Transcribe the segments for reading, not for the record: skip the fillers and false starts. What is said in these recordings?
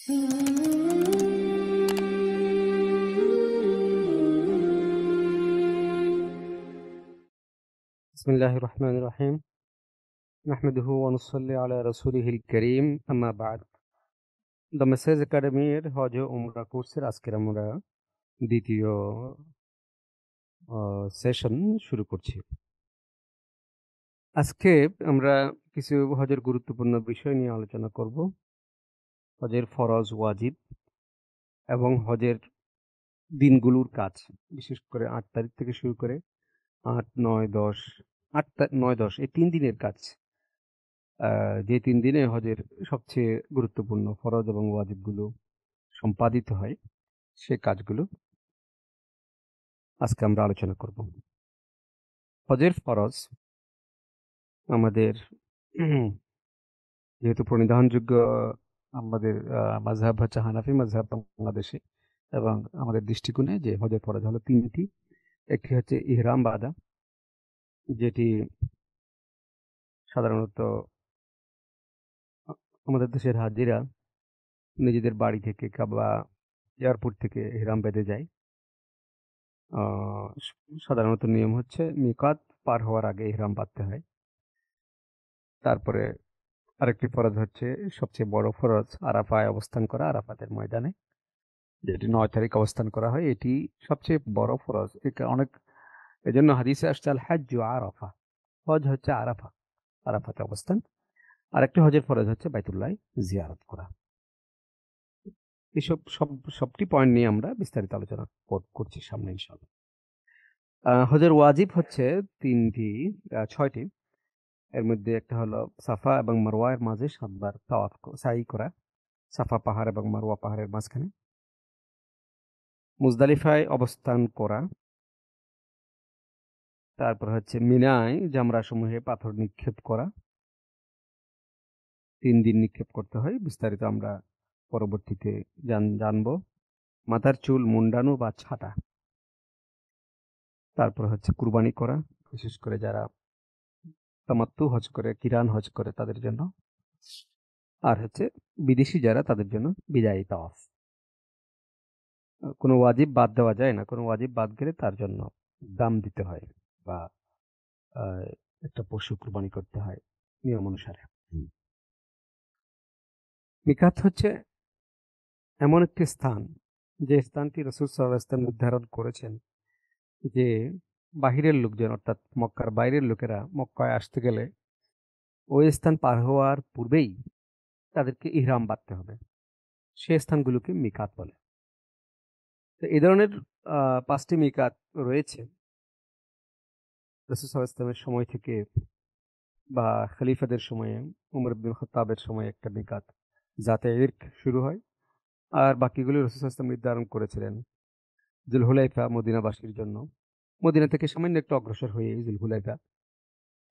বিসমিল্লাহির রহমানির রহিম। নাহমাদুহু ওয়া নুসাল্লি আলা রাসূলিহিল কারীম, আম্মা বা'দ। দ্য মেসেজ একাডেমির হজ ও উমরা কোর্সের আজকের আমরা দ্বিতীয় সেশন শুরু করছি। আজকে আমরা কিছু হজের গুরুত্বপূর্ণ বিষয় নিয়ে আলোচনা করব। হজের ফরজ, ওয়াজিব এবং হজের দিনগুলোর কাজ, বিশেষ করে ৮ তারিখ থেকে শুরু করে ৮, ৯, ১০, ৯, ১০ এই ৩ দিনের কাজ। যে ৩ দিনে হজের সবচেয়ে গুরুত্বপূর্ণ ফরজ এবং ওয়াজিবগুলো সম্পাদিত হয়, সে কাজগুলো আজকে আমরা আলোচনা করব। হজের ফরজ আমাদের যেহেতু প্রণিধানযোগ্য, আমাদের মাযহাব হচ্ছে হানাফি মাযহাব বাংলাদেশে, এবং আমাদের দৃষ্টিকোণে যে হজের ফরজ হলো ৩টি। একটি হচ্ছে ইহরাম বাঁধা, যেটি সাধারণত আমাদের দেশের হাজিরা নিজেদের বাড়ি থেকে বা এয়ারপোর্ট থেকে ইহরাম বেঁধে যায়। সাধারণত নিয়ম হচ্ছে মিকাত পার হওয়ার আগে ইহরাম বাঁধতে হয়। তারপরে আরেকটি ফরজ হচ্ছে, সবচেয়ে বড় ফরজ, আরাফায় অবস্থান করা, আরাফাতের ময়দানে, যেটি ৯ তারিখ অবস্থান করা হয়। এটি সবচেয়ে বড় ফরজ। এজন্য হাদিসে আসছে আল হাজ্জু আরাফা, হজ হচ্ছে আরাফা, আরাফাতে অবস্থান। আরেকটি হজের ফরজ হচ্ছে বাইতুল্লাহ জিয়ারত করা। এসব সবটি পয়েন্ট নিয়ে আমরা বিস্তারিত আলোচনা করছি সামনে ইনশাআল্লাহ। হজের ওয়াজিব হচ্ছে ৬টি। এর মধ্যে একটা হলো সাফা এবং মারওয়ার মাঝে ৭ বার তাওয়াফ সাই করা, সাফা পাহাড় এবং মারওয়া পাহাড়ের মাঝখানে। মুজদালিফায় অবস্থান করা। তারপর হচ্ছে মিনায় জামরাসমূহে পাথর নিক্ষেপ করা। ৩ দিন নিক্ষেপ করতে হয়, বিস্তারিত আমরা পরবর্তীতে জানবো। মাথার চুল মুন্ডানো বা ছাটা। তারপর হচ্ছে কুরবানি করা, বিশেষ করে যারা তামাত্তু হজ করে, কিরান হজ করে তাদের জন্য। আর হচ্ছে বিদেশি যারা, তাদের জন্য বিদায়ী তাওয়াফ। কোনো ওয়াজিব বাদ দেওয়া যায় না। কোনো ওয়াজিব বাদ গেলে তার জন্য দাম দিতে হয় বা একটা পশু কুরবানি করতে হয় নিয়ম অনুসারে। মিকাত হচ্ছে এমন একটি স্থান, যে স্থানটি রাসূল সাল্লাল্লাহু আলাইহি ওয়াসাল্লাম নির্ধারণ করেছেন যে বাহিরের লোকজন, অর্থাৎ মক্কার বাইরের লোকেরা মক্কায় আসতে গেলে ওই স্থান পার হওয়ার পূর্বেই তাদেরকে ইহরাম বাঁধতে হবে। সে স্থানগুলোকে মিকাত বলে। তো এই ধরনের ৫টি মিকাত রয়েছে। রাসূল সাল্লাল্লাহু আলাইহি ওয়াসাল্লামের সময় থেকে বা খলিফাদের সময়ে, উমর ইবনুল খাত্তাবের সময় একটা মিকাত যাতে ইরক শুরু হয়। আর বাকিগুলো রাসূল সাল্লাল্লাহু আলাইহি ওয়াসাল্লাম নির্ধারণ করেছিলেন যুলহুলাইফা মদিনাবাসীর জন্য, মদিনা থেকে সামান্য একটু অগ্রসর হয়ে যুলহুলাইফা।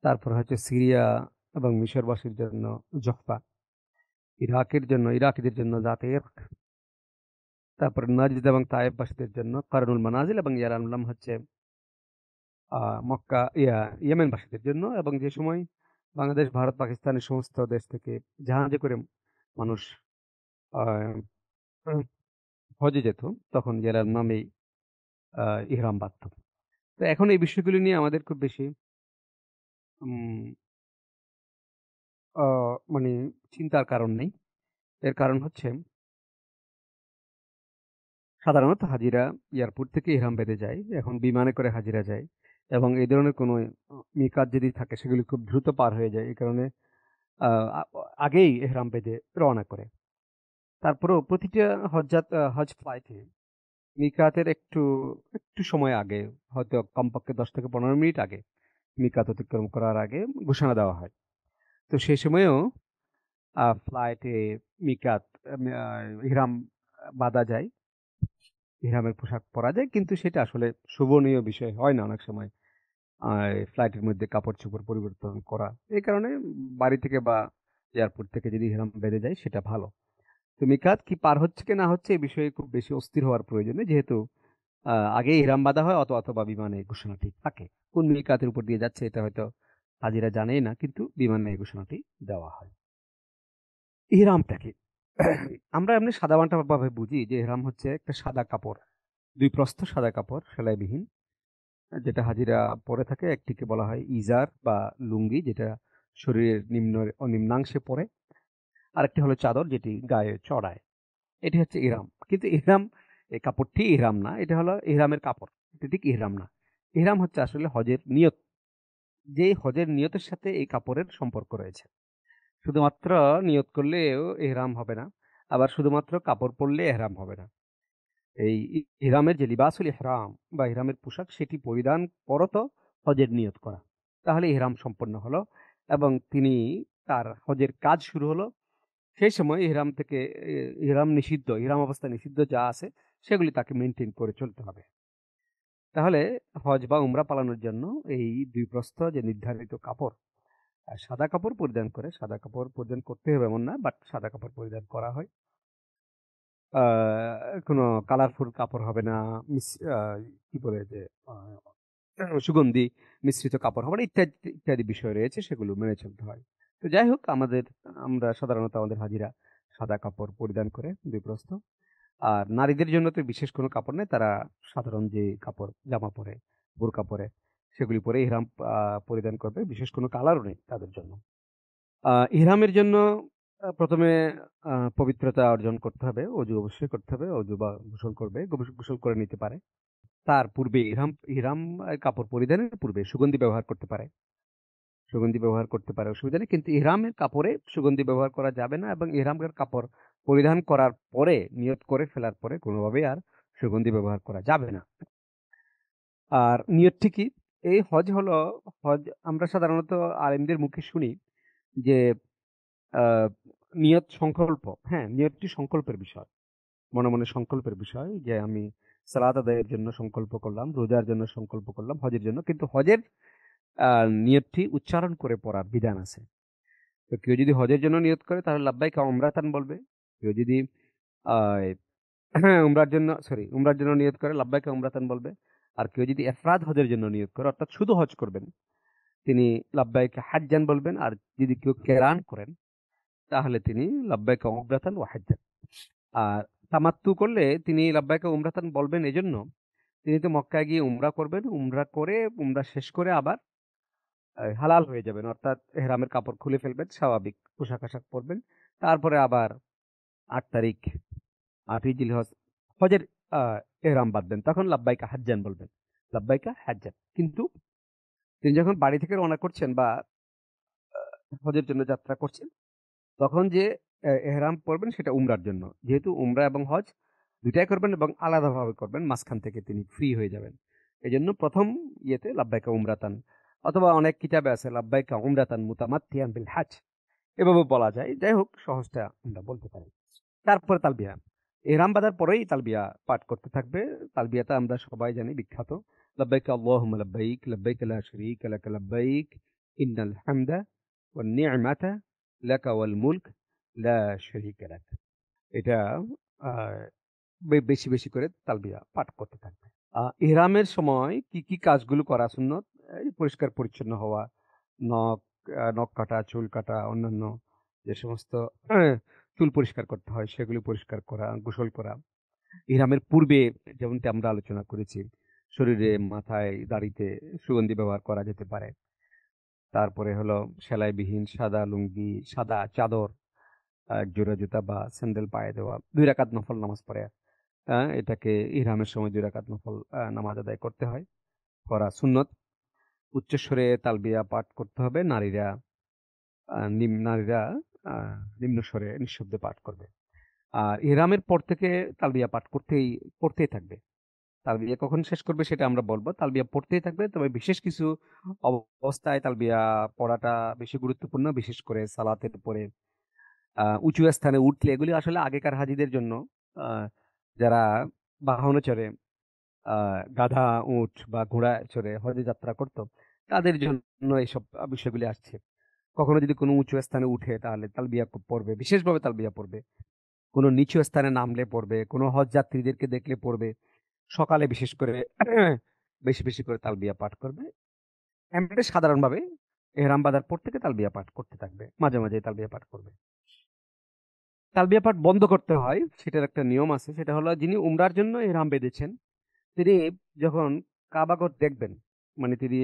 তারপর হচ্ছে সিরিয়া এবং মিশরবাসীর জন্য জহফা, ইরাকিদের জন্য যাতে ইরক। তারপর নাজদ এবং তায়েফবাসীদের জন্য কারনুল মানাজিল, এবং ইয়ালামুল্লাম হচ্ছে মক্কা ইয়েমেনবাসীদের জন্য। এবং যে সময় বাংলাদেশ, ভারত, পাকিস্তানের সমস্ত দেশ থেকে জাহাজে করে মানুষ হজে যেত, তখন জেলার নামেই ইহরাম বাঁধত। তো এখন এই বিষয়গুলি নিয়ে আমাদের খুব বেশি মানে চিন্তার কারণ নেই। এর কারণ হচ্ছে সাধারণত হাজিরা এয়ারপোর্ট থেকে ইহরাম বেঁধে যায়, এখন বিমানে করে হাজিরা যায়, এবং এই ধরনের কোনো মিকাত যদি থাকে সেগুলি খুব দ্রুত পার হয়ে যায়। এই কারণে আগেই ইহরাম বেঁধে রওনা করে। তারপরেও প্রতিটা হজ ফ্লাইটে মিকাতের একটু সময় আগে, হয়তো কমপক্ষে 10 থেকে 15 মিনিট আগে, মিকাত অতিক্রম করার আগে ঘোষণা দেওয়া হয়। তো সেই সময়েও ফ্লাইটে মিকাত ইহরাম বাঁধা যায়, ইহরামের পোশাক পরা যায়, কিন্তু সেটা আসলে শোভনীয় বিষয় হয় না অনেক সময় ফ্লাইটের মধ্যে কাপড় চোপড় পরিবর্তন করা। এই কারণে বাড়ি থেকে বা এয়ারপোর্ট থেকে যদি ইহরাম বেঁধে যায় সেটা ভালো। তো মিকাত কি পার হচ্ছে কি না হচ্ছে এই বিষয়ে খুব বেশি অস্থির হওয়ার প্রয়োজন নেই, যেহেতু আগে ইহরাম বাঁধা হয় অথবা বিমানে ঘোষণাটি থাকে। কোন মিকাতের উপর দিয়ে যাচ্ছে এটা হয়তো হাজিরা জানেই না, কিন্তু বিমানে এই ঘোষণাটি দেওয়া হয়। ইহরামটা কি? আমরা এমনি সাদামাটা ভাবে বুঝি যে ইহরাম হচ্ছে একটা সাদা কাপড়, দুই প্রস্থ সাদা কাপড় সেলাইবিহীন, যেটা হাজিরা পরে থাকে। একটিকে বলা হয় ইজার বা লুঙ্গি, যেটা শরীরের নিম্নাংশে পরে। আরেকটি হলো চাদর, যেটি গায়ে চড়ায়। এটি হচ্ছে ইহরাম। কিন্তু ইহরাম, এই কাপড়টি ইহরাম না, এটা হলো ইহরামের কাপড়, এটা ঠিক ইহরাম না। ইহরাম হচ্ছে আসলে হজের নিয়ত, যে হজের নিয়তের সাথে এই কাপড়ের সম্পর্ক রয়েছে। শুধুমাত্র নিয়ত করলেও ইহরাম হবে না, আবার শুধুমাত্র কাপড় পরলে ইহরাম হবে না। এই ইহরামের যে লিবাসুল ইহরাম বা ইহরামের পোশাক, সেটি পরিধান করত হজের নিয়ত করা, তাহলে ইহরাম সম্পন্ন হলো এবং তিনি তার হজের কাজ শুরু হলো। সেই সময় ইহরাম থেকে ইহরাম নিষিদ্ধ, ইহরাম অবস্থা নিষিদ্ধ যা আছে সেগুলি তাকে মেনটেন করে চলতে হবে। তাহলে হজ বা উমরা পালানোর জন্য এই দুই প্রস্থ যে নির্ধারিত কাপড়, সাদা কাপড় পরিধান করে, সাদা কাপড় পরিধান করতে হবে এমন না, বাট সাদা কাপড় পরিধান করা হয়। কোনো কালারফুল কাপড় হবে না, কি বলে যে সুগন্ধি মিশ্রিত কাপড় হবে না, ইত্যাদি ইত্যাদি বিষয় রয়েছে, সেগুলো মেনে চলতে হয়। তো যাই হোক, আমরা সাধারণত আমাদের হাজিরা সাদা কাপড় পরিধান করে দুই প্রস্থ। আর নারীদের জন্য তো বিশেষ কোনো কাপড় নেই, তারা সাধারণ যে কাপড় জামা পরে, বোরকা পরে, সেগুলি পরে ইহরাম পরিধান করবে, বিশেষ কোনো কালারও নেই তাদের জন্য। ইহরামের জন্য প্রথমে পবিত্রতা অর্জন করতে হবে, অজু অবশ্যই করতে হবে, অজু বা গোসল করবে, গোসল করে নিতে পারে। তার পূর্বে ইহরাম ইহরাম কাপড় পরিধানের পূর্বে সুগন্ধি ব্যবহার করতে পারে, সুগন্ধি ব্যবহার করতে পারে, অসুবিধা নেই। কিন্তু ইহরামের কাপড়ে সুগন্ধি ব্যবহার করা যাবে না, এবং ইহরামের কাপড় পরিধান করার পরে, নিয়ত করে ফেলার পরে কোনোভাবেই আর সুগন্ধি ব্যবহার করা যাবে না। আর নিয়তটি কি? এই হজ হলো, হজ আমরা সাধারণত আলেমদের মুখে শুনি যে আহ, নিয়ত সংকল্প। হ্যাঁ, নিয়তটি সংকল্পের বিষয়, মনে মনে সংকল্পের বিষয়, যে আমি সালাত আদায়ের জন্য সংকল্প করলাম, রোজার জন্য সংকল্প করলাম, হজের জন্য। কিন্তু হজের নিয়তটি উচ্চারণ করে পড়ার বিধান আছে। তো কেউ যদি হজের জন্য নিয়ত করে তাহলে লাব্বাইকা উমরাতান বলবে। কেউ যদি আহ উমরার জন্য নিয়ত করে লাব্বাইকা উমরাতান বলবে। আর কেউ যদি এফরাদ হজের জন্য নিয়ত করে, অর্থাৎ শুধু হজ করবেন, তিনি লাব্বাইকা হাজ্জান বলবেন। আর যদি কেউ কেরান করেন, তাহলে তিনি লাব্বাইকা উমরাতান ও হাজ্জান। আর তামাত্তু করলে তিনি লাব্বাইকা উমরাতান বলবেন এজন্য, তিনি তো মক্কায় গিয়ে উমরা করবেন, উমরা করে উমরা শেষ করে আবার হালাল হয়ে যাবেন, অর্থাৎ এহরামের কাপড় খুলে ফেলবেন, স্বাভাবিক পোশাক আশাক পরবেন। তারপরে আবার 8 তারিখ, 8ই জিলহজ, হজের আহ, এহরাম বাঁধবেন, তখন লাব্বাইকা হাজ্জান বলবেন, লাব্বাইকা হাজ্জান। কিন্তু তিনি যখন বাড়ি থেকে রওনা করছেন বা হজের জন্য যাত্রা করছেন, তখন যে এহরাম পরবেন সেটা উমরার জন্য, যেহেতু উমরা এবং হজ দুইটাই করবেন এবং আলাদাভাবে করবেন, মাঝখান থেকে তিনি ফ্রি হয়ে যাবেন। এই জন্য প্রথম ইয়েতে লাব্বাইকা উমরাতান, অথবা অনেক কিতাবে আছে লাব্বাইকা উমরাতান মুতামাত্তিয়ান বিল হাজ, এভাবে বলা যায়। যাই হোক, সহজটা আমরা বলতে পারি। তারপরে তালবিয়া, এহরাম বাঁধার পরেই তালবিয়া পাঠ করতে থাকবে। তালবিয়াটা আমরা সবাই জানি, বিখ্যাত। লাব্বাইক আল্লাহুম্মা লাব্বাইক, লাব্বাইক লা শারীকা লাক লাব্বাইক, ইন্নাল হামদা ওয়ান নি'মাতা লাকা ওয়াল মুলক লা শারীকা লাক। এটা আহ, বেশি বেশি করে তালবিয়া পাঠ করতে থাকবে। ইহরামের সময় কি কি কাজগুলো করা সুন্নত? এই পরিষ্কার পরিচ্ছন্ন হওয়া, নখ নখ কাটা, চুল কাটা, অন্যান্য যে সমস্ত আহ, চুল পরিষ্কার করতে হয় সেগুলি পরিষ্কার করা, গোসল করা। ইহরামের পূর্বে, যেমনটি আমরা আলোচনা করেছি, শরীরে, মাথায়, দাড়িতে সুগন্ধি ব্যবহার করা যেতে পারে। তারপরে হলো সেলাইবিহীন সাদা লুঙ্গি, সাদা চাদর, এক জোড়া জুতা বা স্যান্ডেল পায়ে দেওয়া, 2 রাকাত নফল নামাজ পড়ে। এটাকে ইহরামের সময় 2 রাকাত নফল নামাজ আদায় করতে হয়, করা সুন্নত। উচ্চস্বরে তালবিয়া পাঠ করতে হবে। নারীরা নিম্ন স্বরে নিঃশব্দে পাঠ করবে। আর ইহরামের পর থেকে তালবিয়া পাঠ পড়তেই থাকবে। তালবিয়া কখন শেষ করবে সেটা আমরা বলবো। তালবিয়া পড়তেই থাকবে, তবে বিশেষ কিছু অবস্থায় তালবিয়া পড়াটা বেশি গুরুত্বপূর্ণ, বিশেষ করে সালাতের পরে উঁচু স্থানে উঠলে। এগুলি আসলে আগেকার হাজিদের জন্য, আহ, যারা বাহনে চড়ে, গাধা, উট বা ঘোড়া চড়ে হজে যাত্রা করত, তাদের জন্য এইসব বিষয়গুলি আসছে। কখনো যদি কোনো উঁচু স্থানে উঠে, তাহলে তালবিয়া পড়বে, বিশেষভাবে তালবিয়া পড়বে। কোনো নিচু স্থানে নামলে পড়বে, কোনো হজ যাত্রীদেরকে দেখলে পড়বে। সকালে বিশেষ করে বেশি বেশি করে তালবিয়া পাঠ করবে। এমনি সাধারণভাবে এহরাম বাঁধার পর থেকে তালবিয়া পাঠ করতে থাকবে, মাঝে মাঝে তালবিয়া পাঠ করবে। তালবিয়া পাঠ বন্ধ করতে হয়, সেটার একটা নিয়ম আছে। সেটা হলো, যিনি উমরার জন্য ইহরাম বেঁধেছেন তিনি যখন কাবাগর দেখবেন, মানে তিনি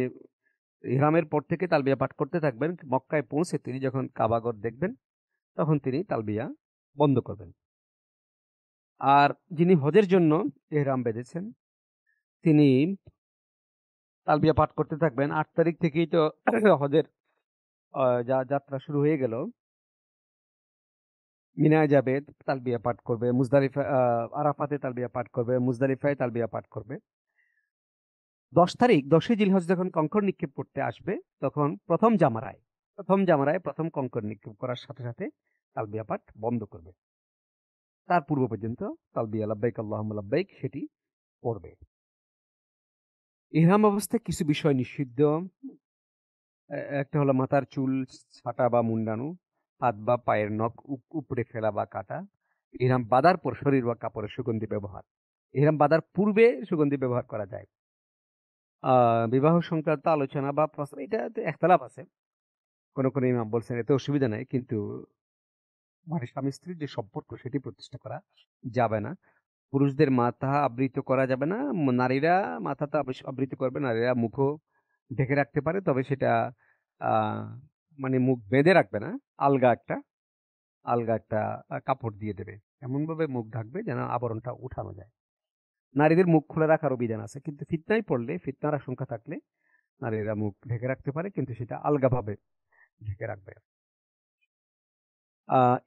ইহরামের পর থেকে তালবিয়া পাঠ করতে থাকবেন, মক্কায় পৌঁছে তিনি যখন কাবাগর দেখবেন তখন তিনি তালবিয়া বন্ধ করবেন। আর যিনি হজের জন্য ইহরাম বেঁধেছেন তিনি তালবিয়া পাঠ করতে থাকবেন। ৮ তারিখ থেকেই তো হজের যাত্রা শুরু হয়ে গেল। মিনায় যাবে, তালবিয়া পাঠ করবে, মুজদালিফা আরাফাতে তালবিয়া পাঠ করবে, মুজদালিফায় তালবিয়া পাঠ করবে। 10 তারিখ 10ই জিলহজ যখন কঙ্কর নিক্ষেপ করতে আসবে তখন প্রথম কঙ্কর নিক্ষেপ করার সাথে সাথে তালবিয়া পাঠ বন্ধ করবে। তার পূর্ব পর্যন্ত তালবিয়া লাব্বাইক আল্লাহুম্মা লাব্বাইক সেটি পড়বে। ইহরাম অবস্থায় কিছু বিষয় নিষিদ্ধ। একটা হলো মাথার চুল ছাঁটা বা মুন্ডানো, হাত বা পায়ের নখ উপড়ে ফেলা বা কাটা, ইহরাম বাঁধার পর শরীর বা কাপড়ের সুগন্ধি ব্যবহার। ইহরাম বাঁধার পূর্বে সুগন্ধি ব্যবহার করা যায়। বিবাহ সংক্রান্ত আলোচনা বা প্রশ্ন, এটা একতলাপ আছে। কোন কোন ইমাম বলছেন এতে অসুবিধা নাই, কিন্তু মানে স্বামী স্ত্রীর যে সম্পর্ক সেটি প্রতিষ্ঠা করা যাবে না। পুরুষদের মাথা আবৃত করা যাবে না, নারীরা মাথা তো আবৃত করবে, নারীরা মুখও ঢেকে রাখতে পারে, তবে সেটা আহ মানে মুখ বেঁধে রাখবে না, আলগা একটা কাপড় দিয়ে দেবে, এমন ভাবে মুখ ঢাকবে যেন আবরণটা উঠানো যায়। নারীদের মুখ খুলে রাখারও বিধান আছে, কিন্তু ফিতনায় পড়লে, ফিতনার আশঙ্কা থাকলে নারীরা মুখ ঢেকে রাখতে পারে, কিন্তু সেটা আলগাভাবে ঢেকে রাখবে।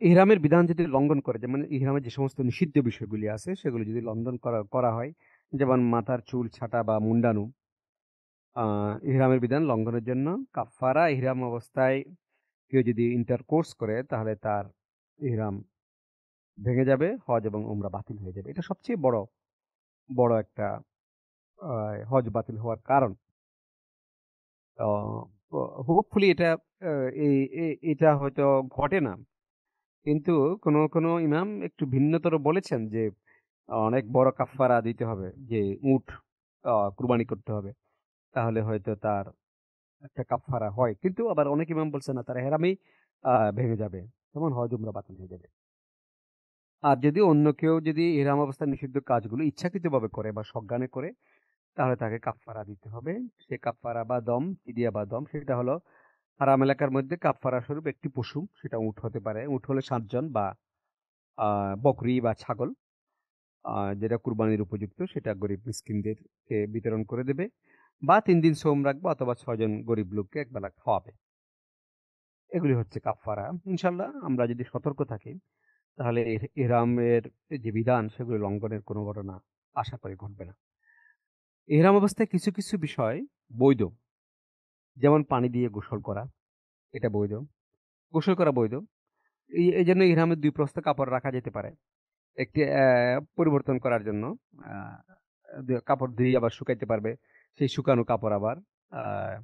ইহরামের বিধান যদি লঙ্ঘন করে, যেমন ইহরামের যে সমস্ত নিষিদ্ধ বিষয়গুলি আছে সেগুলো যদি লঙ্ঘন করা হয়, যেমন মাথার চুল ছাঁটা বা মুন্ডানো, ইহরামের বিধান লঙ্ঘনের জন্য কাফারা, ইহরাম অবস্থায় কেউ যদি ইন্টারকোর্স করে তাহলে তার ইহরাম ভেঙে যাবে, হজ এবং উমরা বাতিল হয়ে যাবে। এটা সবচেয়ে বড় বড় একটা হজ বাতিল হওয়ার কারণ। হোপফুলি এটা এটা হয়তো ঘটে না, কিন্তু কোনো কোনো ইমাম একটু ভিন্নতর বলেছেন যে অনেক বড় কাফারা দিতে হবে, যে উট কুরবানি করতে হবে, তাহলে হয়তো তার একটা কাফারা হয়। কিন্তু আবার অনেক ইমাম বলছে না, তার হেরামেই ভেঙে যাবে, তখন হজ উমরা বাতিল হয়ে যাবে। আর যদি অন্য কেউ যদি ইহরাম অবস্থায় নিষিদ্ধ কাজগুলো ইচ্ছাকৃতভাবে করে বা সজ্ঞানে করে, তাহলে তাকে কাফারা দিতে হবে। সে কাফারা বা দম, ফিদিয়া বা দম, সেটা হলো হারাম এলাকার মধ্যে কাফারা স্বরূপ একটি পশু, সেটা উট হতে পারে, উট হলে 7 জন, বা বকরি বা ছাগল, যেটা কুরবানির উপযুক্ত, সেটা গরিব মিসকিনদেরকে বিতরণ করে দেবে, বা 3 দিন সোম রাখবে, অথবা 6 জন গরিব লোককে একবেলা খাওয়াবে। এগুলি হচ্ছে কাফারা। ইনশাল্লাহ আমরা যদি সতর্ক থাকি তাহলে ইহরামের যে বিধান সেগুলো লঙ্ঘনের কোনো ঘটনা আশা করি ঘটবে না। ইহরাম অবস্থায় কিছু কিছু বিষয় বৈধ, যেমন পানি দিয়ে গোসল করা, এটা বৈধ। গোসল করা বৈধ। এই জন্য ইহরামের 2 প্রস্থ কাপড় রাখা যেতে পারে, একটি পরিবর্তন করার জন্য। আহ, কাপড় ধুয়ে আবার শুকাইতে পারবে, সেই শুকানো কাপড় আবার আহ,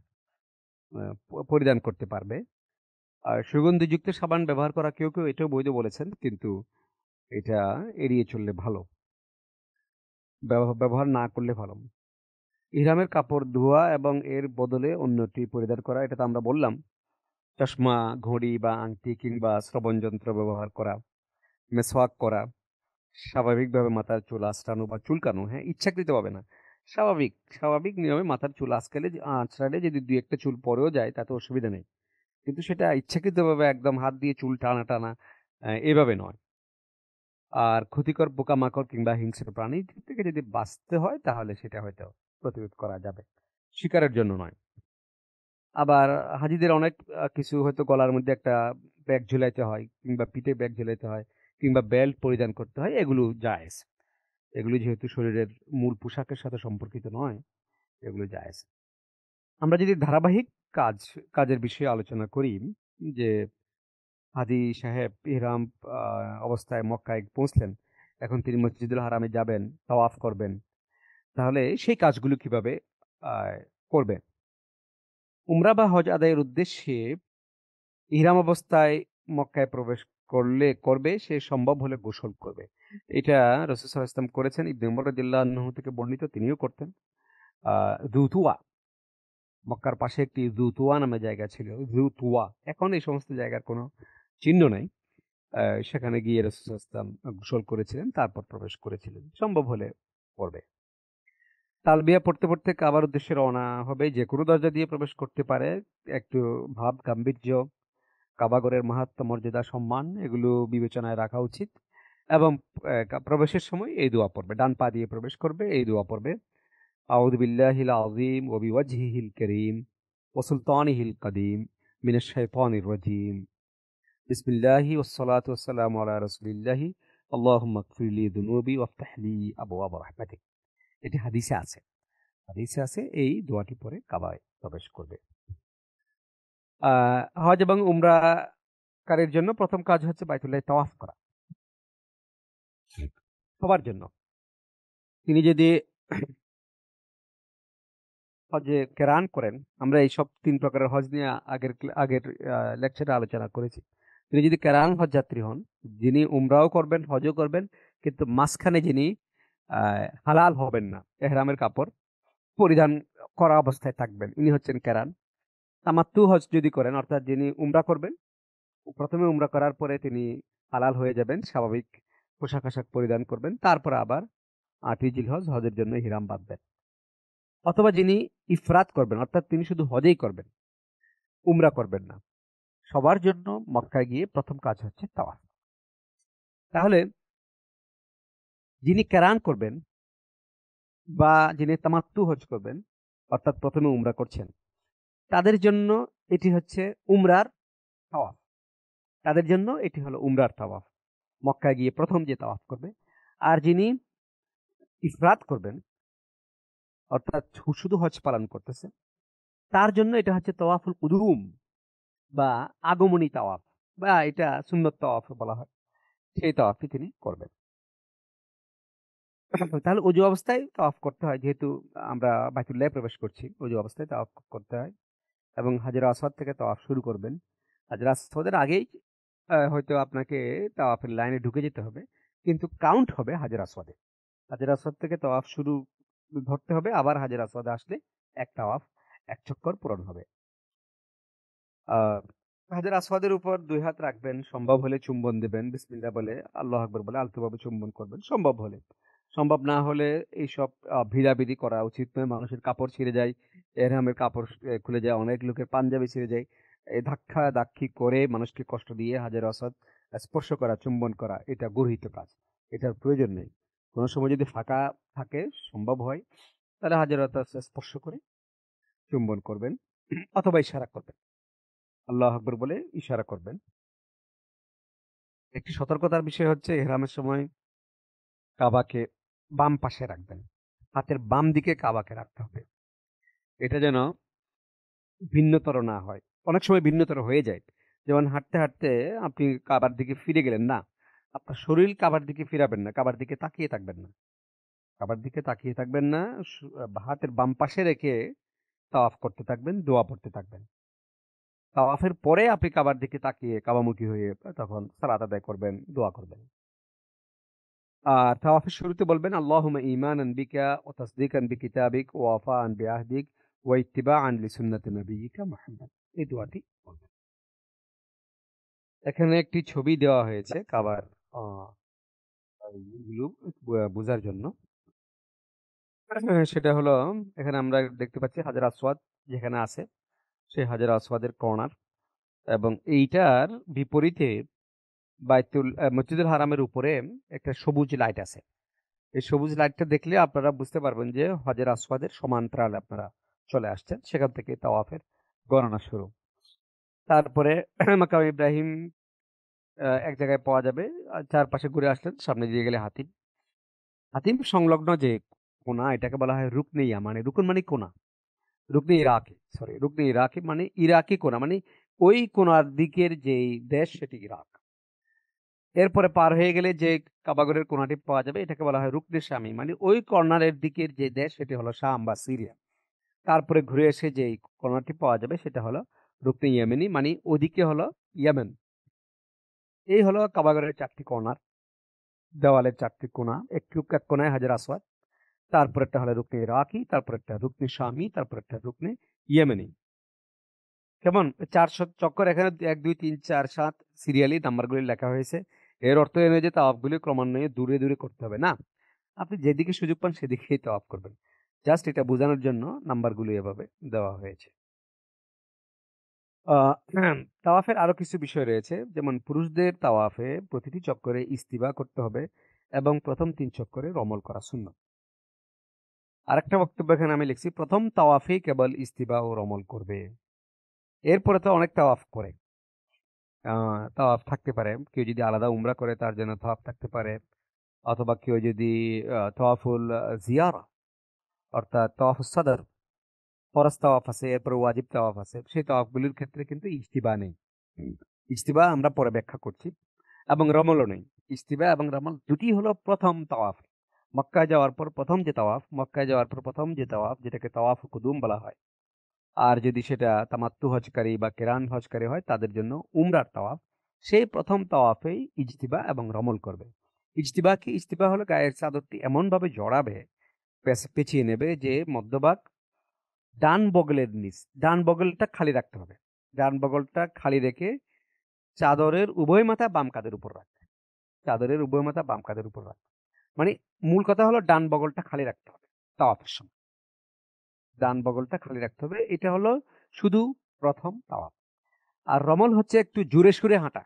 পরিধান করতে পারবে। আর সুগন্ধিযুক্ত সাবান ব্যবহার করা কেউ কেউ এটাও বৈধ বলেছেন, কিন্তু এটা এড়িয়ে চললে ভালো, ব্যবহার না করলে ভালো। ইহরামের কাপড় ধোয়া এবং এর বদলে অন্যটি পরিধান করা, এটা তো আমরা বললাম। চশমা, ঘড়ি বা আংটি কিংবা শ্রবণ যন্ত্র ব্যবহার করা, মেসওয়াক করা, স্বাভাবিকভাবে মাথার চুল আঁচড়ানো বা চুলকানো, হ্যাঁ, ইচ্ছাকৃতভাবে না, স্বাভাবিক স্বাভাবিক নিয়মে মাথার চুল আঁচড়ালে যদি 2-1টা চুল পরেও যায় তাতে অসুবিধা নেই, কিন্তু সেটা ইচ্ছাকৃতভাবে একদম হাত দিয়ে চুল টানা টানা এভাবে নয়। আর ক্ষতিকর পোকামাকড় কিংবা হিংস্র প্রাণী থেকে যদি বাঁচতে হয় তাহলে সেটা হয়তো প্রতিরোধ করা যাবে, শিকারের জন্য নয়। আবার হাজিদের অনেক কিছু হয়তো গলার মধ্যে একটা ব্যাগ ঝুলাইতে হয়, কিংবা পিঠে ব্যাগ ঝুলাইতে হয়, কিংবা বেল্ট পরিধান করতে হয়, এগুলো জায়েজ। এগুলো যেহেতু শরীরের মূল পোশাকের সাথে সম্পর্কিত নয়, এগুলো জায়েজ। আমরা যদি ধারাবাহিক কাজের বিষয়ে আলোচনা করি, যে হাজি সাহেব ইহরাম অবস্থায় মক্কায় পৌঁছলেন, এখন তিনি মসজিদুল হারামে যাবেন, তাওয়াফ করবেন, তাহলে সেই কাজগুলো কিভাবে আহ, করবেন। উমরা বা হজ আদায়ের উদ্দেশ্যে ইহরাম অবস্থায় মক্কায় প্রবেশ করবে, সে সম্ভব হলে গোসল করবে। এটা রাসূল সাল্লাল্লাহু আলাইহি ওয়াসাল্লাম করেছেন। ইবনে উমর রাদিয়াল্লাহু আনহু থেকে বর্ণিত, তিনিও করতেন। যুতুয়া, মক্কার পাশে একটি যুতুয়া নামে জায়গা ছিল, যুতুয়া, এখন এই সমস্ত জায়গার কোনো চিহ্ন নাই। সেখানে গিয়ে রাসূল সাল্লাল্লাহু আলাইহি ওয়াসাল্লাম গোসল করেছিলেন, তারপর প্রবেশ করেছিলেন। সম্ভব হলে পড়বে। তালবিয়া পড়তে পড়তে কাবার উদ্দেশ্যে রওনা হবে। যে কোনো দরজা দিয়ে প্রবেশ করতে পারে। একটু ভাব গাম্ভীর্য, কাবাগরের মাহাত্ম্য, মর্যাদা, সম্মান এগুলো বিবেচনায় রাখা উচিত। এবং প্রবেশের সময় এই দোয়া পড়বে। ডান পা দিয়ে প্রবেশ করবে, এই দোয়া পড়বে। আউযু বিল্লাহিল আযীম ওয়া বিওয়াজহিহিল কারীম ওয়া সুলতানিহিল কাদীম মিনাশ শাইতানির রাজীম। বিসমিল্লাহি ওয়াসসালাতু ওয়াসসালামু আলা রাসূলিল্লাহি আল্লাহুম্মা ইগফিরলি যুনুবি ওয়াফতাহ লি আবওয়াব রাহমাতিক। এটি হাদিসে আছে। হাদিসে আছে এই দোয়াটি পড়ে কাবায় প্রবেশ করবে। হজ এবং উমরাকারীর জন্য প্রথম কাজ হচ্ছে বাইতুল্লাহ তাওয়াফ করা। সবার জন্য। তিনি যদি হজে কেরান করেন, আমরা এইসব ৩ প্রকারের হজ নিয়ে আগের লেকচারে আলোচনা করেছি। তিনি যদি কেরান হজ যাত্রী হন, যিনি উমরাও করবেন, হজও করবেন, কিন্তু মাঝখানে যিনি হালাল হবেন না, এহরামের কাপড় পরিধান করা অবস্থায় থাকবেন, ইনি হচ্ছেন কেরান। তামাত্তু হজ যদি করেন, অর্থাৎ যিনি উমরা করবেন, প্রথমে উমরা করার পরে তিনি হালাল হয়ে যাবেন, স্বাভাবিক পোশাক আশাক পরিধান করবেন, তারপরে আবার ৮ই জিলহজ হজের জন্য হিরাম বাঁধবেন। অথবা যিনি ইফরাত করবেন, অর্থাৎ তিনি শুধু হজেই করবেন, উমরা করবেন না, সবার জন্য মক্কায় গিয়ে প্রথম কাজ হচ্ছে তাওয়াফ। তাহলে যিনি কেরান করবেন বা যিনি তামাত্তু হজ করবেন, অর্থাৎ প্রথমে উমরা করছেন, তাদের জন্য এটি হচ্ছে উমরার তাওয়াফ। তাদের জন্য এটি হলো উমরার তাওয়াফ, মক্কায় গিয়ে প্রথম যে তাওয়াফ করবে। আর যিনি ইফরাত করবেন, অর্থাৎ শুধু হজ পালন করতেছে, তার জন্য এটা হচ্ছে তাওয়াফুল কুদুম বা আগমনী তাওয়াফ, বা এটা সুন্নত তাওয়াফ বলা হয়। সেই তাওয়াফটি তিনি করবেন। তাহলে অজু অবস্থায় তাওয়াফ করতে হয়, যেহেতু আমরা বাইতুল্লাহ প্রবেশ করছি, অজু অবস্থায় তাওয়াফ করতে হয়। এবং হাজর আসওয়াদ থেকে তাওয়াফ শুরু করবেন। হাজর আসওয়াদের আগেই হয়তো আপনাকে তাওয়াফের লাইনে ঢুকে যেতে হবে, কিন্তু কাউন্ট হবে হাজর আসওয়াদে। হাজর আসওয়াদ থেকে তাওয়াফ শুরু ধরতে হবে, আবার হাজর আসওয়াদে আসলে এক তাওয়াফ, এক চক্কর পূরণ হবে। হাজর আসওয়াদের উপর ২ হাত রাখবেন, সম্ভব হলে চুম্বন দেবেন, বিসমিল্লাহ বলে, আল্লাহু আকবার বলে আলতোভাবে চুম্বন করবেন সম্ভব হলে। সম্ভব না হলে এইসব ভিড়াভিড়ি করা উচিত নয়। মানুষের কাপড় ছিঁড়ে যায়, এহরামের কাপড় খুলে যায়, অনেক লোকের পাঞ্জাবি ছিঁড়ে যায়। এই ধাক্কি করে মানুষকে কষ্ট দিয়ে হাজর আসওয়াদ স্পর্শ করা, চুম্বন করা, এটা গর্হিত কাজ। এটার প্রয়োজন নেই। কোনো সময় যদি ফাঁকা থাকে, সম্ভব হয়, তাহলে হাজর আসওয়াদ স্পর্শ করে চুম্বন করবেন অথবা ইশারা করবেন, আল্লাহু আকবার বলে ইশারা করবেন। একটি সতর্কতার বিষয় হচ্ছে ইহরামের সময় কাবাকে বাম পাশে রাখবেন। হাতের বাম দিকে কাবাকে রাখতে হবে। এটা যেন ভিন্নতর না হয়। অনেক সময় ভিন্নতর হয়ে যায়। যেমন হাঁটতে, হাঁটতে আপনি কাবার দিকে ফিরে গেলেন না। আপনার শরীর কাবার দিকে ফিরাবেন না, কাবার দিকে তাকিয়ে থাকবেন না। কাবার দিকে তাকিয়ে থাকবেন না। হাতের বাম পাশে রেখে তাওয়াফ করতে থাকবেন, দোয়া পড়তে থাকবেন। তাওয়াফের পরে আপনি কাবার দিকে তাকিয়ে কাবামুখী হয়ে তখন সালাত আদায় করবেন, দোয়া করবেন। আর তাওয়াফের শুরুতে বলবেন আল্লাহুম্মা ঈমানান বিকা ওয়া তাসদীকান বিকিতাবিক ওয়া ওয়াফাআন বিআহদিক ওয়া ইত্তিবাআন লিসুন্নতি নাবিয়্যিকা মুহাম্মদ। এই দোয়াটি বলবেন। এখানে একটি ছবি দেওয়া হয়েছে কাবার আ এগুলো বোঝার জন্য। সেটা হলো, এখানে আমরা দেখতে পাচ্ছি হাজর আসওয়াদ যেখানে আছে, সেই হাজর আসওয়াদের কর্নার, এবং এইটার বিপরীতে মসজিদুল হারামের উপরে একটা সবুজ লাইট আছে। এই সবুজ লাইটটা দেখলে আপনারা বুঝতে পারবেন যে হজের আসওয়াদের সমান্তরাল আপনারা চলে আসছেন। সেখান থেকে তাওয়াফের গণনা শুরু। তারপরে মাকাম ইব্রাহিম এক জায়গায় পাওয়া যাবে। চারপাশে ঘুরে আসলেন, সামনে দিয়ে গেলে হাতিম। হাতিম সংলগ্ন যে কোণা, এটাকে বলা হয় রুকনে ইয়ামানি। রুকন মানে কোণা, রুকনে ইরাকি, সরি, রুকনে ইরাকি মানে ইরাকি কোণা, মানে ওই কোণার দিকের যেই দেশ সেটি ইরাক। এরপরে পার হয়ে গেলে যে কাবাগরের কোণাটি পাওয়া যাবে, এটাকে বলা হয় রুকনে শামি, মানে ওই কর্নারের দিকের যে দেশ সেটি হলো শাম বা সিরিয়া। তারপরে ঘুরে এসে যে কর্নারটি পাওয়া যাবে সেটা হলো রুকনে ইয়েমেনি, মানে ওদিকে হলো ইয়েমেন। এই হলো কাবাগরের 4টি কর্নার, দেওয়ালের 4টি কোণা। এক কোণায় হাজর আসওয়াদ, তারপর একটা হলো রুকনে ইরাকি, তারপর একটা রুকনে শামি, তারপর একটা রুকনে ইয়েমেনি। কেমন 400 চক্কর, এখানে 1 2 3 4 7 সিরিয়ালি নাম্বারগুলি লেখা হয়েছে। এর অর্থ এই নয় যে তাওয়াফগুলি ক্রমান্বয়ে দূরে দূরে করতে হবে না, আপনি যেদিকে সুযোগ পান সেদিকেই তাওয়াফ করবেন। জাস্ট এটা বোঝানোর জন্য নাম্বারগুলো এভাবে দেওয়া হয়েছে। আহ, তাওয়াফের আরো কিছু বিষয় রয়েছে, যেমন পুরুষদের তাওয়াফে প্রতিটি চক্করে ইস্তিবা করতে হবে এবং প্রথম 3 চক্করে রমল করা সুন্নাত। আরেকটা বক্তব্য এখানে আমি লিখছি, প্রথম তাওয়াফে কেবল ইস্তিবা ও রমল করবে। এরপরে তো অনেক তাওয়াফ করে, তাওয়াফ থাকতে পারে। কেউ যদি আলাদা উমরা করে তার জন্য তাওয়াফ থাকতে পারে, অথবা কেউ যদি তাওয়াফুল জিয়ারা অর্থাৎ তাওয়াফুস সাদর, ফরজ তাওয়াফ আছে, এরপর ওয়াজিব তাওয়াফ আছে, সেই তাওয়াফগুলির ক্ষেত্রে কিন্তু ইজতিবা নেই। ইজতিবা আমরা পরে ব্যাখ্যা করছি। এবং রমলও নেই। ইজতিবা এবং রমল দুটি হলো প্রথম তাওয়াফ। মক্কায় যাওয়ার পর প্রথম যে তাওয়াফ, মক্কায় যাওয়ার পর প্রথম যে তাওয়াফ, যেটাকে তাওয়াফ কুদুম বলা হয়। আর যদি সেটা তামাত্তু হজকারী বা কেরান হজকারী হয় তাদের জন্য উমরার তাওয়াফ, সেই প্রথম তাওয়াফেই ইজতিবা এবং রমল করবে। ইজতিবা কি? ইজতিবা হলো গায়ের চাদরটি এমনভাবে জড়াবে, পেঁচিয়ে নেবে যে মধ্যভাগ ডান বগলের নিচ, ডান বগলটা খালি রাখতে হবে। ডান বগলটা খালি রেখে চাদরের উভয় মাথা বাম কাঁধের উপর রাখবে। চাদরের উভয় মাথা বাম কাঁধের উপর রাখবে, মানে মূল কথা হলো ডান বগলটা খালি রাখতে হবে তাওয়াফের সময়। ডান বগলটা খালি রাখতে হবে, এটা হলো শুধু প্রথম তাওয়াফ। আর রমল হচ্ছে একটু জোরে সুরে হাঁটা,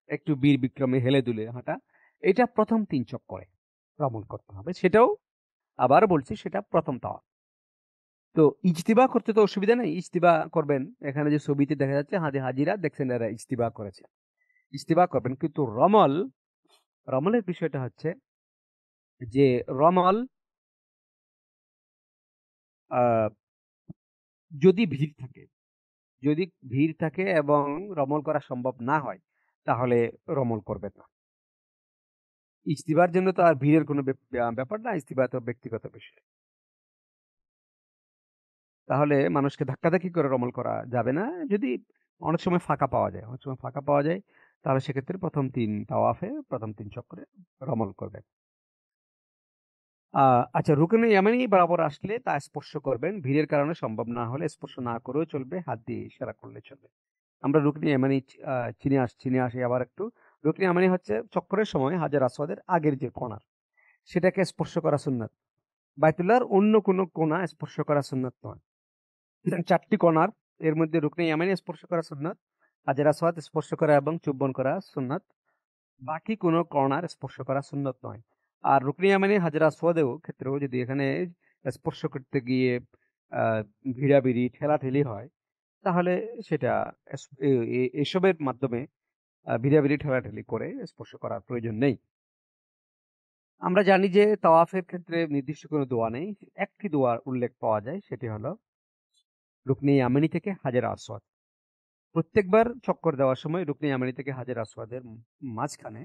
একটু বীর বিক্রমে হেলে দুলে হাঁটা। এটা প্রথম 3 চক্করে রমল করতে হবে, সেটাও আবার বলছি সেটা প্রথম তাওয়াফ। তো ইজতিবা করতে তো অসুবিধা নেই, ইজতিবা করবেন। এখানে যে ছবিতে দেখা যাচ্ছে হাজিরা দেখছেন, এরা ইজতিবা করেছে, ইজতিবা করবেন। কিন্তু রমল, রমলের বিষয়টা হচ্ছে যে রমল আহ, যদি ভিড় থাকে, যদি ভিড় থাকে এবং রমল করা সম্ভব না হয়, তাহলে রমল করবেন না। ইজতিবার জন্য তো আর ভিড়ের কোনো ব্যাপার না, ইজতিবা তো ব্যক্তিগত বিষয়। তাহলে মানুষকে ধাক্কাধাক্কি করে রমল করা যাবে না। যদি অনেক সময় ফাঁকা পাওয়া যায়, অনেক সময় ফাঁকা পাওয়া যায়, তাহলে সেক্ষেত্রে প্রথম 3 তাওয়াফে প্রথম 3 চক্করে রমল করবেন। আচ্ছা, রুকনে ইয়ামানি বরাবর আসলে তা স্পর্শ করবেন। ভিড়ের কারণে সম্ভব না হলে স্পর্শ না করেও চলবে, হাত দিয়ে ইশারা করলে চলবে। আমরা রুকনি ইয়ামানি চিনে আসি আবার একটু। রুকনি ইয়ামানি হচ্ছে চক্করের সময় হাজার আসওয়াদের আগের যে কোণা, সেটাকে স্পর্শ করা সুন্নাত। বাইতুল্লাহর অন্য কোনো কোণা স্পর্শ করা সুন্নাত নয়। 4টি কোণার এর মধ্যে রুকনি ইয়ামানি স্পর্শ করা সুন্নাত, হাজার আসওয়াদ স্পর্শ করা এবং চুম্বন করা সুন্নাত। বাকি কোনো কর্নার স্পর্শ করা সুন্নত নয়। আর রুকনি ইয়ামানি হাজরা আসওয়াদেও ক্ষেত্রেও যদি এখানে স্পর্শ করতে গিয়ে আহ, ভিড়াভিড়ি ঠেলাঠেলি হয়, তাহলে সেটা এসবের মাধ্যমে ভিড়াভিড়ি ঠেলাঠেলি করে স্পর্শ করার প্রয়োজন নেই। আমরা জানি যে তাওয়াফের ক্ষেত্রে নির্দিষ্ট কোনো দোয়া নেই, একটি দোয়ার উল্লেখ পাওয়া যায়, সেটি হলো রুকনি ইয়ামানি থেকে হাজরা আসওয়াদ। প্রত্যেকবার চক্কর দেওয়ার সময় রুকনি ইয়ামানি থেকে হাজরা আসওয়াদের মাঝখানে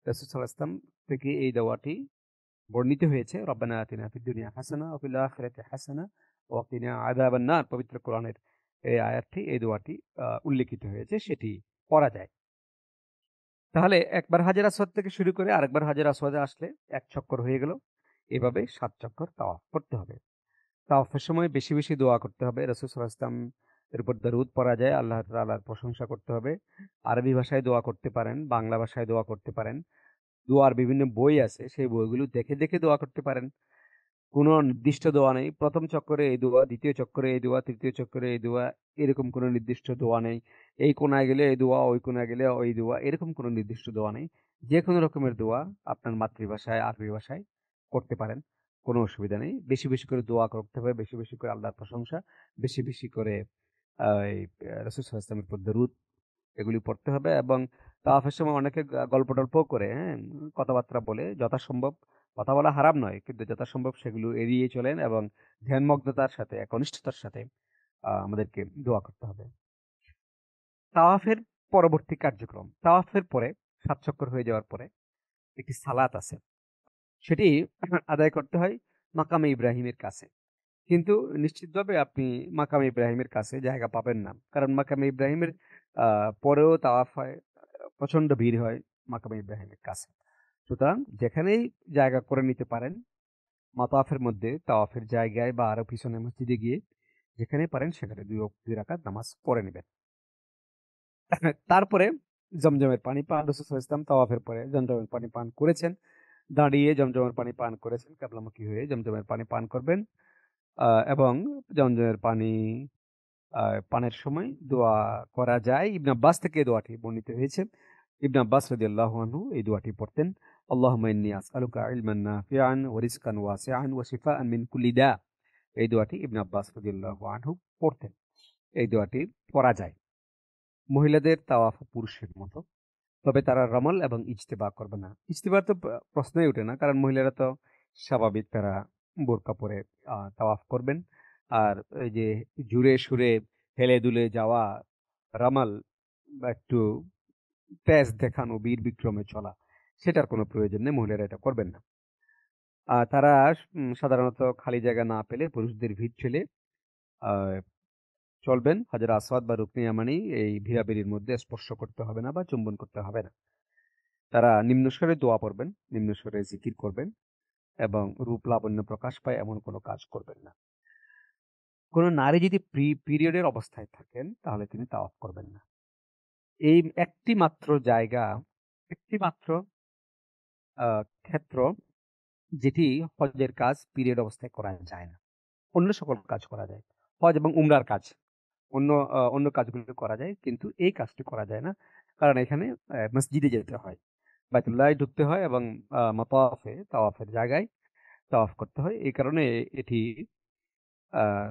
রাসূল সাল্লাল্লাহু আলাইহি ওয়াসাল্লাম থেকে এই দোয়াটি বর্ণিত হয়েছে, রব্বানা আতিনা ফিদ দুনিয়া হাসানা ওয়া ফিল আখিরাতি হাসানা ওয়া কিনা আযাবান নার। পবিত্র কোরআনের এই আয়াতটি, এই দোয়াটি উল্লেখিত হয়েছে, সেটি পড়া যায়। তাহলে একবার হাজর আসওয়াদ থেকে শুরু করে আরেকবার হাজর আসওয়াদে আসলে 1 চক্কর হয়ে গেল। এভাবে 7 চক্কর তাওয়াফ করতে হবে। তাওয়াফের সময় বেশি বেশি দোয়া করতে হবে। রাসূল সাল্লাল্লাহু আলাইহি ওয়াসাল্লাম এর উপর দরুদ পড়া যায়, আল্লাহ তাআলার প্রশংসা করতে হবে। আরবি ভাষায় দোয়া করতে পারেন, বাংলা ভাষায় দোয়া করতে পারেন। দোয়ার বিভিন্ন বই আছে, সেই বইগুলো দেখে দেখে দোয়া করতে পারেন। কোনো নির্দিষ্ট দোয়া নেই, প্রথম চক্করে এই দোয়া, দ্বিতীয় চক্করে এই দোয়া, তৃতীয় চক্করে এই দোয়া, এরকম কোনো নির্দিষ্ট দোয়া নেই। এই কোণায় গেলে এই দোয়া, ওই কোণায় গেলে ওই দোয়া, এরকম কোনো নির্দিষ্ট দোয়া নেই। যে কোনো রকমের দোয়া আপনার মাতৃভাষায়, আরবি ভাষায় করতে পারেন, কোনো অসুবিধা নেই। বেশি বেশি করে দোয়া করতে হবে, বেশি বেশি করে আল্লাহর প্রশংসা, বেশি বেশি করে এই রাসূল সাল্লাল্লাহু আলাইহি ওয়াসাল্লামের উপর দরুদ, এগুলি পড়তে হবে। এবং তাওয়াফের সময় অনেকে গল্প টল্পও করে, হ্যাঁ, কথাবার্তা বলে। যথাসম্ভব কথা বলা হারাম নয়, কিন্তু যথাসম্ভব সেগুলো এড়িয়ে চলেন এবং ধ্যানমগ্নতার সাথে, একনিষ্ঠতার সাথে আমাদেরকে দোয়া করতে হবে। তাওয়াফের পরবর্তী কার্যক্রম, তাওয়াফের পরে 7 চক্কর হয়ে যাওয়ার পরে একটি সালাত আছে, সেটি আদায় করতে হয় মাকামে ইব্রাহিমের কাছে। কিন্তু নিশ্চিতভাবে আপনি মাকামে ইব্রাহিমের কাছে জায়গা পাবেন না, কারণ মাকামে ইব্রাহিমের পরেও তাওয়াফ হয়, প্রচন্ড ভিড় হয় মাকামে ইব্রাহিমের কাছে। সুতরাং যেখানেই জায়গা করে নিতে পারেন মাতাফের মধ্যে, তাওয়াফের জায়গায় বা আরো পিছনে মসজিদে গিয়ে যেখানে পারেন সেখানে 2 রাকাত নামাজ পড়ে নেবেন। তারপরে জমজমের পানি পান, রাসূল সাল্লাল্লাহু আলাইহি ওয়াসাল্লাম তাওয়াফের পরে জমজমের পানি পান করেছেন, দাঁড়িয়ে জমজমের পানি পান করেছেন, কেবলামুখী হয়ে জমজমের পানি পান করবেন। এবং জমজমের পানি পানের সময় দোয়া করা যায়। ইবনে আব্বাস থেকে এই দোয়াটি বর্ণিত হয়েছে। ইবনে আব্বাস রাদিয়াল্লাহু আনহু এই দোয়াটি পড়তেন, আল্লাহুম্মা ইন্নী আসআলুকা ইলমান নাফিআন ওয়া রিজকান ওয়াসিআন ওয়া শিফাআন মিন কুল্লি দা। এই দোয়াটি ইবনে আব্বাস রাদিয়াল্লাহু আনহু পড়তেন। এই দোয়াটি পড়া যায়। মহিলাদের তাওয়াফ পুরুষের মতো, তবে তারা রমল এবং ইজতেবা করবে না। ইজতেবার তো প্রশ্নই ওঠে না, কারণ মহিলারা তো স্বাভাবিক তারা বোরকা পরে তাওয়াফ করবেন। আর এই যে জুড়ে সুরে হেলে দুলে যাওয়া, রামাল বা একটু তেজ দেখানো, বীর বিক্রমে চলা, সেটার কোনো প্রয়োজন নেই, মহিলারা এটা করবেন না। তারা সাধারণত খালি জায়গা না পেলে পুরুষদের ভিড় ঠেলে আহ, চলবেন। হাজরা আসওয়াদ বা রুকনি ইয়ামানি এই ভিড়াভিড়ির মধ্যে স্পর্শ করতে হবে না বা চুম্বন করতে হবে না। তারা নিম্নস্বরে দোয়া পড়বেন, নিম্নস্বরে জিকির করবেন এবং রূপ লাবণ্য প্রকাশ পায় এমন কোনো কাজ করবেন না। কোনো নারী যদি পিরিয়ডের অবস্থায় থাকেন তাহলে তিনি তাওয়াফ করবেন না। এই একটি মাত্র জায়গা, একটি মাত্র ক্ষেত্র যেটি হজের কাজ পিরিয়ড অবস্থায় করা যায় না। অন্য সকল কাজ করা যায়, হজ এবং উমরার কাজ, অন্য অন্য কাজগুলো করা যায়, কিন্তু এই কাজটি করা যায় না, কারণ এখানে মসজিদে যেতে হয়, বাইতুল্লাহ ঢুকতে হয় এবং মাতাওয়াফে তাওয়াফের জায়গায় তাওয়াফ করতে হয়। এই কারণে এটি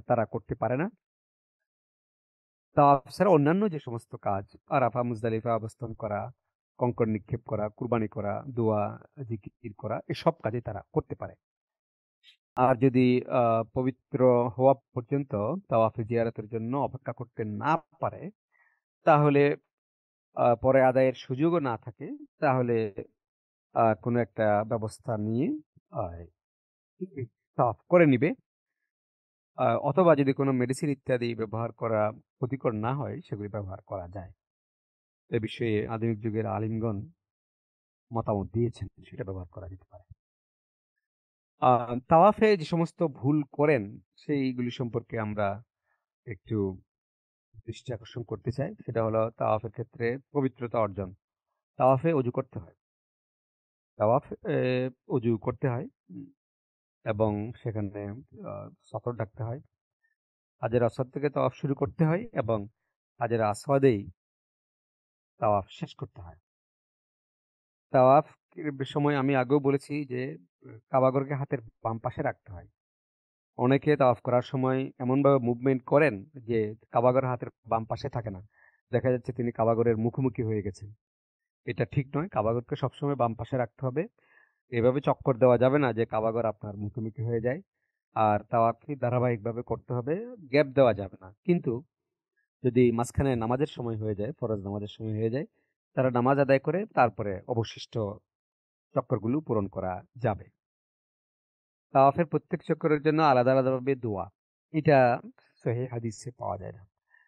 তারা করতে পারে না। তাওয়াফ ছাড়া অন্যান্য যে সমস্ত কাজ, আরাফা মুজদালিফা অবস্থান করা, কঙ্কর নিক্ষেপ করা, কুরবানি করা, দোয়া জিকির করা, এসব কাজে তারা করতে পারে। আর যদি পবিত্র হওয়া পর্যন্ত তাওয়াফে জিয়ারতের জন্য অপেক্ষা করতে না পারে, তাহলে পরে আদায়ের সুযোগও না থাকে, তাহলে কোনো একটা ব্যবস্থা নিয়ে আহ, তাওয়াফ করে নিবে। অথবা যদি কোনো মেডিসিন ইত্যাদি ব্যবহার করা ক্ষতিকর না হয়, সেগুলি ব্যবহার করা যায়। এ বিষয়ে আধুনিক যুগের আলিমগণ মতামত দিয়েছেন, সেটা ব্যবহার করা যেতে পারে। তাওয়াফে যে সমস্ত ভুল করেন সেইগুলি সম্পর্কে আমরা একটু দৃষ্টি আকর্ষণ করতে চাই। সেটা হলো তাওয়াফের ক্ষেত্রে পবিত্রতা অর্জন। তাওয়াফে অজু করতে হয়, তাওয়াফ অজু করতে হয়, এবং সেখানে সতর ডাকতে হয়। হাজের আসওয়াদ থেকে তাওয়াফ শুরু করতে হয় এবং হাজের আসওয়াদেই তাওয়াফ শেষ করতে হয়। তাওয়াফ সময় আমি আগেও বলেছি যে কাবাগরকে হাতের বাম পাশে রাখতে হয়। অনেকে তাওয়াফ করার সময় এমনভাবে মুভমেন্ট করেন যে কাবাগর হাতের বাম পাশে থাকে না, দেখা যাচ্ছে তিনি কাবাগরের মুখোমুখি হয়ে গেছেন। এটা ঠিক নয়, কাবাগরকে সবসময় বাম পাশে রাখতে হবে। এভাবে চক্কর দেওয়া যাবে না যে কাবাগর আপনার মুখোমুখি হয়ে যায়। আর তাওয়াফকে ধারাবাহিকভাবে করতে হবে, গ্যাপ দেওয়া যাবে না। কিন্তু যদি মাঝখানে নামাজের সময় হয়ে যায়, ফরজ নামাজের সময় হয়ে যায়, তারা নামাজ আদায় করে তারপরে অবশিষ্ট চক্করগুলো পূরণ করা যাবে। তাওয়াফের প্রত্যেক চক্করের জন্য আলাদা আলাদাভাবে দোয়া, এটা সহিহ হাদিসে পাওয়া যায় না,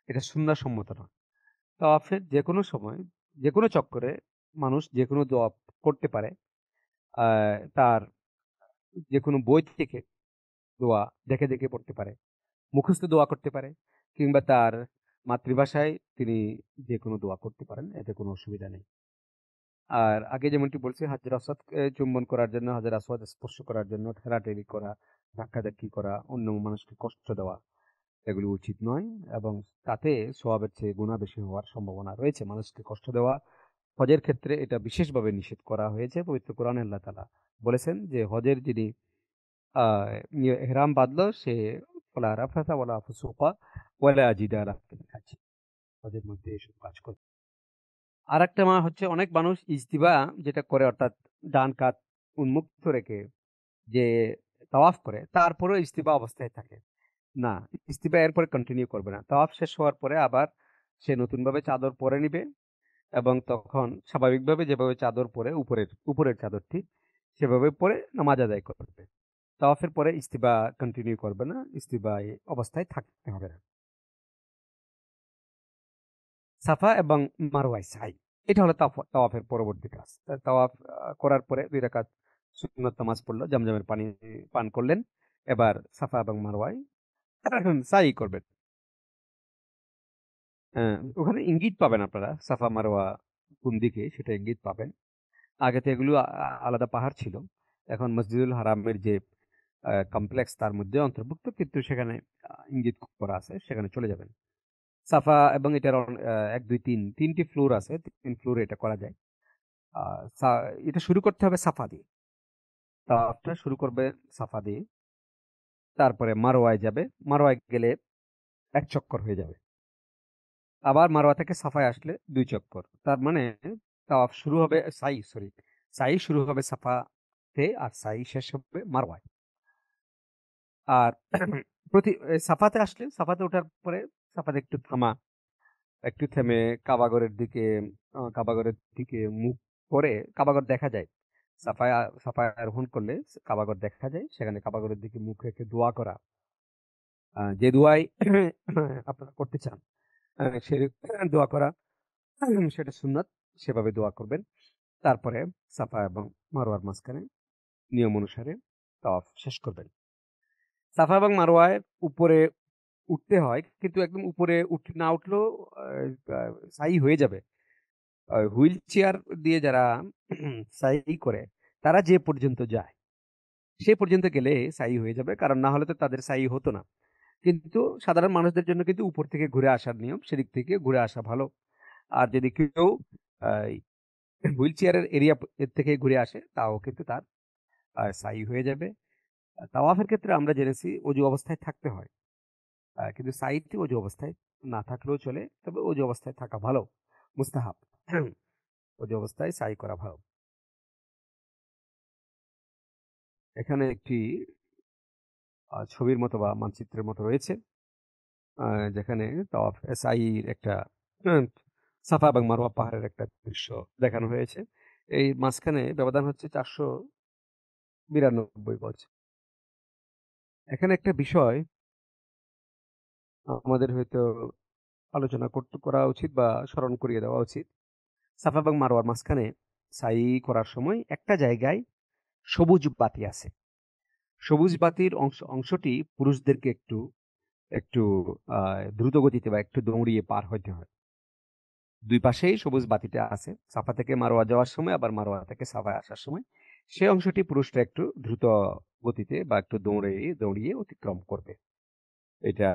এটা সুন্নাহ সম্মত নয়। তাওয়াফের যে কোনো সময় যে কোনো চক্করে মানুষ যে কোনো দোয়া করতে পারে। তার যে কোনো বই থেকে দোয়া দেখে দেখে পড়তে পারে, মুখস্থ দোয়া করতে পারে, কিংবা তার মাতৃভাষায় তিনি যে কোনো দোয়া করতে পারেন, এতে কোনো অসুবিধা নেই। আর আগে যেমনটি বলছি, হাজর আসওয়াদ চুম্বন করার জন্য, হাজর আসওয়াদ স্পর্শ করার জন্য ঠেলাঠেলি করা, ধাক্কাধাক্কি করা, অন্য মানুষকে কষ্ট দেওয়া, এগুলি উচিত নয়। এবং তাতে সওয়াবের চেয়ে গুনাহ বেশি হওয়ার সম্ভাবনা রয়েছে। মানুষকে কষ্ট দেওয়া হজের ক্ষেত্রে এটা বিশেষভাবে নিষেধ করা হয়েছে। পবিত্র কোরআনে আল্লাহ তাআলা বলেছেন যে হজের যিনি ইহরাম বাঁধলো, সে ওয়ালা রাফাথা ওয়ালা ফুসুকা ওয়ালা জিদালা ফিল হজ, হজের মধ্যে এসব কাজ করে। আর একটা হচ্ছে, অনেক মানুষ ইজতিবা যেটা করে, অর্থাৎ ডান কাত উন্মুক্ত রেখে যে তাওয়াফ করে, তারপরেও ইজতিবা অবস্থায় থাকে না। ইজতিবা এরপরে কন্টিনিউ করবে না, তাওয়াফ শেষ হওয়ার পরে আবার সে নতুনভাবে চাদর পরে নিবে এবং তখন স্বাভাবিকভাবে যেভাবে চাদর পরে, উপরের উপরের চাদরটি সেভাবে পরে নামাজ আদায় করবে। তাওয়াফের পরে ইস্তিবা কন্টিনিউ করবে না, ইস্তিবা অবস্থায় থাকতে হবে না। সাফা এবং মারওয়ায় সাই, এটা হলো তাওয়াফের পরবর্তী কাজ। তাওয়াফ করার পরে 2 রাকাত সুন্নত নামাজ পড়লো, জমজমের পানি পান করলেন, এবার সাফা এবং মারওয়ায় সাই করবেন। ওখানে ইঙ্গিত পাবেন আপনারা, সাফা মারোয়া কোন দিকে সেটা ইঙ্গিত পাবেন। আগে তো এগুলো আলাদা পাহাড় ছিল, এখন মসজিদুল হারামের যে কমপ্লেক্স তার মধ্যে অন্তর্ভুক্ত, কিন্তু সেখানে ইঙ্গিত করা আছে, সেখানে চলে যাবেন। সাফা এবং এটার এক দুই তিনটি ফ্লোর আছে, 3 ফ্লোরে এটা করা যায়। এটা শুরু করতে হবে সাফা দিয়ে, তাওয়াফটা শুরু করবে সাফা দিয়ে, তারপরে মারোয়ায় যাবে, মারোয়ায় গেলে 1 চক্কর হয়ে যাবে, আবার মারোয়া থেকে সাফায় আসলে 2 চক্কর। তার মানে তাওয়াফ শুরু হবে সাই শুরু হবে সাফাতে, আর সাই শেষ হবে মারোয়ায়। আর সাফাতে আসলে, সাফাতে ওঠার পরে সাফাতে একটু থেমে কাবাগরের দিকে মুখ করে, কাবাগর দেখা যায় সাফায়, সাফায় আরোহণ করলে কাবাগর দেখা যায়, সেখানে কাবাগরের দিকে মুখ রেখে দোয়া করা, যে দোয়াই আপনারা করতে চান সে দোয়া করা, সেটা সুন্নাত, সেভাবে দোয়া করবেন। তারপরে সাফা এবং মারোয়ার মাঝখানে নিয়ম অনুসারে তাওয়াফ শেষ করবেন। সাফা এবং মারোয়ায় উপরে উঠতে হয়, কিন্তু একদম উপরে না উঠলেও সাই হয়ে যাবে। হুইল চেয়ার দিয়ে যারা সাই করে, তারা যে পর্যন্ত যায় সে পর্যন্ত গেলে সাই হয়ে যাবে, কারণ না হলে তো তাদের সাই হতো না। কিন্তু সাধারণ মানুষদের জন্য কিন্তু উপর থেকে ঘুরে আসার নিয়ম, সেদিক থেকে ঘুরে আসা ভালো। আর যদি কেউ হুইল চেয়ারের এরিয়া থেকে ঘুরে আসে, তাও কিন্তু তার সাই হয়ে যাবে। তাওয়াফের ক্ষেত্রে আমরা জেনেছি অজু অবস্থায় থাকতে হয়, কিন্তু সাইতে অজু অবস্থায় না থাকলেও চলে, তবে অজু অবস্থায় থাকা ভালো, মুস্তাহাব। অজু অবস্থায় সাই করা ভালো। এখানে একটি ছবির মতো বা মানচিত্রের মতো রয়েছে, যেখানে তাওয়াফ সাইর একটা সাফা এবং মারওয়া পাহাড়ের একটা দৃশ্য দেখানো হয়েছে। এই মাঝখানে ব্যবধান হচ্ছে 492 গজ। এখানে একটা বিষয় আমাদের হয়তো আলোচনা করা উচিত বা স্মরণ করিয়ে দেওয়া উচিত। সাফা এবং মারওয়ার মাঝখানে সাই করার সময় একটা জায়গায় সবুজ বাতি আছে। সবুজ বাতির অংশটি পুরুষদেরকে একটু একটু দ্রুত গতিতে বা একটু দৌড়িয়ে পার হইতে হয়। দুই পাশেই সবুজ বাতিটা আছে, সাফা থেকে মারোয়া যাওয়ার সময়, আবার মারোয়া থেকে সাফায় আসার সময়। সেই অংশটি পুরুষরা একটু দ্রুত গতিতে বা একটু দৌড়িয়ে অতিক্রম করবে। এটা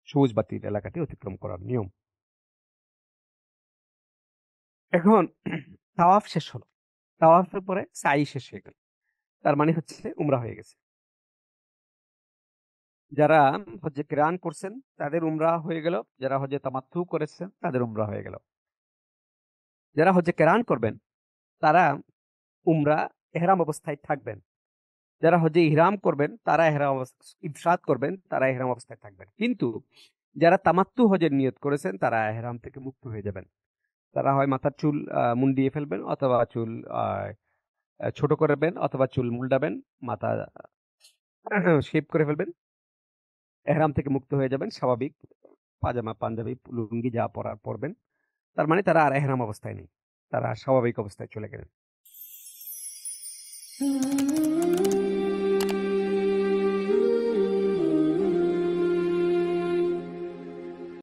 সবুজ বাতির এলাকাটি অতিক্রম করার নিয়ম। এখন তাওয়াফ শেষ হলো, তাওয়াফের পরে সাই শেষ হয়ে গেল, তার মানে হচ্ছে উমরা হয়ে গেছে। যারা হজ্জে কিরান করছেন তাদের উমরা হয়ে গেল, যারা হজ্জে তামাত্তু করেছেন তাদের উমরা হয়ে গেল। যারা হজ্জে কিরান করবেন তারা উমরা এহরাম অবস্থায় থাকবেন। যারা হজ্জে ইহরাম করবেন তারা ইফরাদ করবেন, তারা এহরাম অবস্থায় থাকবেন। কিন্তু যারা তামাত্তু হজের নিয়ত করেছেন তারা এহরাম থেকে মুক্ত হয়ে যাবেন। তারা হয় মাথার চুল মুন্ডিয়ে ফেলবেন, অথবা চুল ছোট করবেন, অথবা চুল মুন্ডাবেন, মাথা শেভ করে ফেলবেন, এহরাম থেকে মুক্ত হয়ে যাবেন। স্বাভাবিক পাজামা, পাঞ্জাবি, লুঙ্গি যা পরবেন। তার মানে তারা আর এহরাম অবস্থায় নেই, তারা স্বাভাবিক অবস্থায় চলে গেলেন।